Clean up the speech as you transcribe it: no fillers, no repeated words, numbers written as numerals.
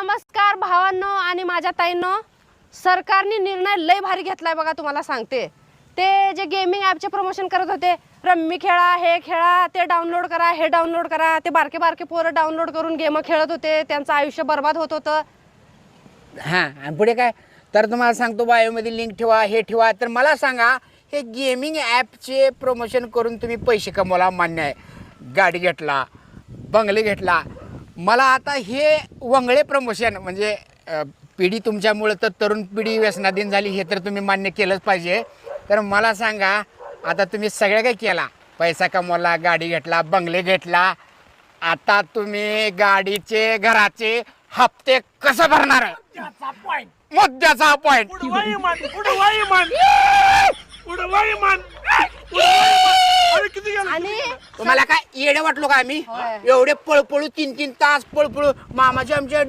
नमस्कार भावांनो आणि माझ्या ताईंनो. सरकारने निर्णय लय भारी घेतलाय बघा. तुम्हाला सांगते, ते जे गेमिंग ॲपचे प्रमोशन करत होते, रम्मी खेळा, हे खेळा, ते डाउनलोड करा, हे डाउनलोड करा, ते बारके बारके पोरं डाउनलोड करून गेम खेळत होते, त्यांचं आयुष्य बर्बाद होत होतं. हां, आणि पुढे काय तर तुम्हाला सांगतो, बायोमध्ये लिंक ठेवा, हे ठेवा. तर मला सांगा, हे गेमिंग ॲपचे प्रमोशन करून तुम्ही पैसे कमवला, मान्य आहे. गाडी घेतला, बंगले घेतला. मला आता हे वंगळे प्रमोशन म्हणजे पिढी तुमच्यामुळं तर तरुण पिढी व्यसनाधीन झाली, हे तर तुम्ही मान्य केलंच पाहिजे. तर मला सांगा, आता तुम्ही सगळं काही केला, पैसा कमवला, गाडी घेतला, बंगले घेतला, आता तुम्ही गाडीचे घराचे हप्ते कसं भरणार? मुद्द्याचा पॉइंट. आणि तुम्हाला काय येडे वाटलो का आम्ही? एवढे पळपळू 3-3 तास पळपळू मामाचे आमच्या